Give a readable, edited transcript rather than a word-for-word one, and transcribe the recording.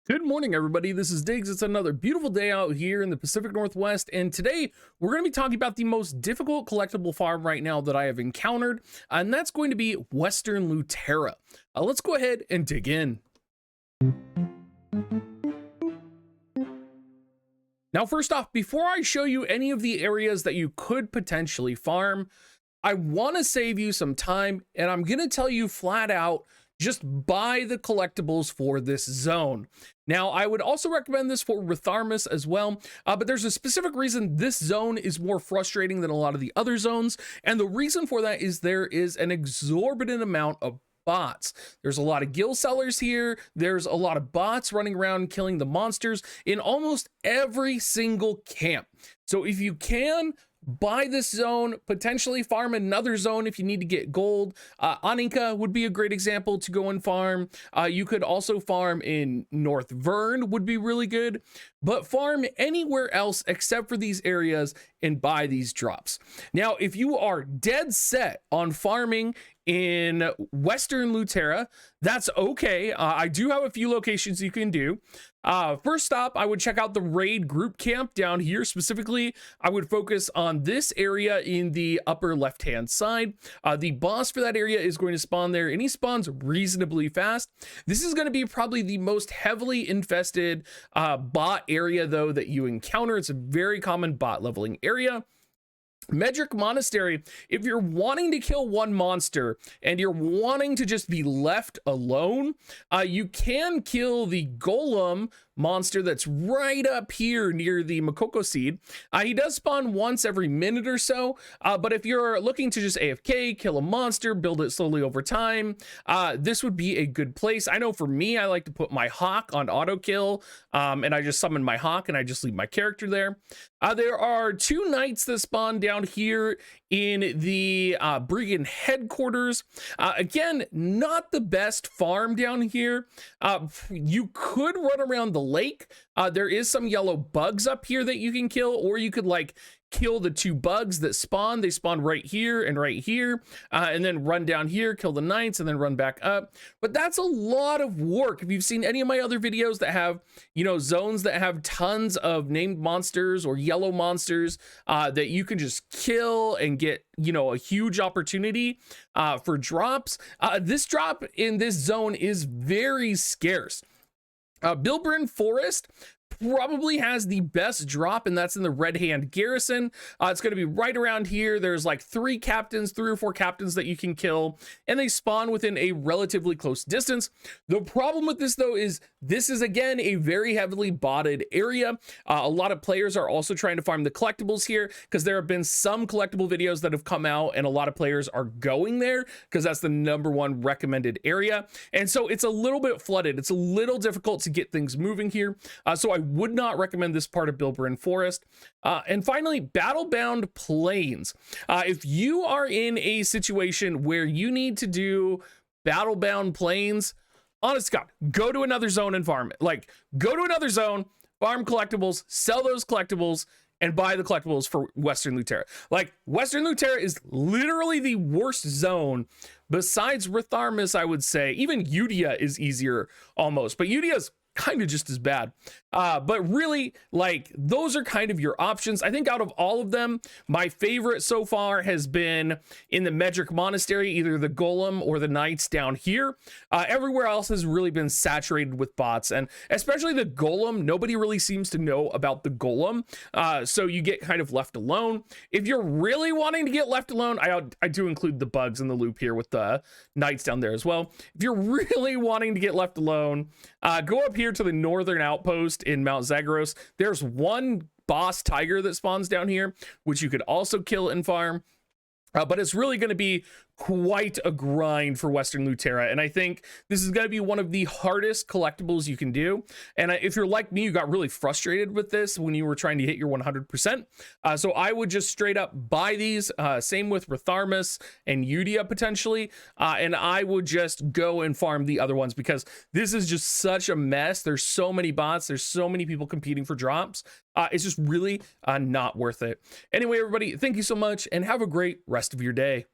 Good morning, everybody. This is Diggs. It's another beautiful day out here in the Pacific Northwest, and today we're going to be talking about the most difficult collectible farm right now that I have encountered, and that's going to be Western Luterra. Let's go ahead and dig in. Now, first off, before I show you any of the areas that you could potentially farm, I want to save you some time, and I'm going to tell you flat out, just buy the collectibles for this zone. Now, I would also recommend this for Retharmus as well, but there's a specific reason this zone is more frustrating than a lot of the other zones, and the reason for that is there is an exorbitant amount of bots. There's a lot of gill sellers here. There's a lot of bots running around killing the monsters in almost every single camp. So if you can, buy this zone, potentially farm another zone if you need to get gold. Aninka would be a great example to go and farm. You could also farm in North Vern, would be really good, but farm anywhere else except for these areas and buy these drops. Now, if you are dead set on farming in Western Luterra, that's okay. I do have a few locations you can do. First stop, I would check out the raid group camp down here. Specifically, I would focus on this area in the upper left-hand side. The boss for that area is going to spawn there, and he spawns reasonably fast. This is going to be probably the most heavily infested bot area, though, that you encounter. It's a very common bot leveling area. Medric Monastery, if you're wanting to kill one monster and you're wanting to just be left alone, you can kill the golem monster that's right up here near the Makoko seed. He does spawn once every minute or so, but if you're looking to just AFK, kill a monster, build it slowly over time, this would be a good place. I know for me, I like to put my hawk on auto kill, and I just summon my hawk and I just leave my character there. There are two knights that spawn down here in the brigand headquarters. Again, not the best farm down here. You could run around the lake. There is some yellow bugs up here that you can kill, or you could like kill the two bugs that spawn. They spawn right here, and then run down here, kill the knights, and then run back up. But that's a lot of work. If you've seen any of my other videos that have, zones that have tons of named monsters or yellow monsters that you can just kill and get, a huge opportunity for drops. This drop in this zone is very scarce. Bilbrin Forest probably has the best drop, and that's in the Red Hand Garrison. It's going to be right around here. There's like three or four captains that you can kill, and they spawn within a relatively close distance. The problem with this, though, is this is, again, a very heavily botted area. A lot of players are also trying to farm the collectibles here because there have been some collectible videos that have come out, and a lot of players are going there because that's the #1 recommended area. And so it's a little bit flooded. It's a little difficult to get things moving here. So I would not recommend this part of Bilbrin Forest. And finally, Battlebound Plains. If you are in a situation where you need to do Battlebound Plains, honest to God, go to another zone and farm it. Like, go to another zone, farm collectibles, sell those collectibles, and buy the collectibles for Western Luterra. Like, Western Luterra is literally the worst zone besides Retharmus, I would say. Even Udia is easier almost, but Udia's kind of just as bad. But really, like, those are kind of your options. I think out of all of them, my favorite so far has been in the Medric Monastery, either the Golem or the Knights down here. Everywhere else has really been saturated with bots, and especially the Golem. Nobody really seems to know about the Golem, so you get kind of left alone. If you're really wanting to get left alone, I do include the bugs in the loop here with the Knights down there as well. If you're really wanting to get left alone, go up here to the northern outpost in Mount Zagros. There's one boss tiger that spawns down here, which you could also kill and farm. But it's really going to be quite a grind for Western Luterra, and I think this is going to be one of the hardest collectibles you can do. And if you're like me, you got really frustrated with this when you were trying to hit your 100%. So I would just straight up buy these. Same with Retharmus and Udia potentially, and I would just go and farm the other ones because this is just such a mess. There's so many bots. There's so many people competing for drops. It's just really not worth it. Anyway, everybody, thank you so much, and have a great rest of your day.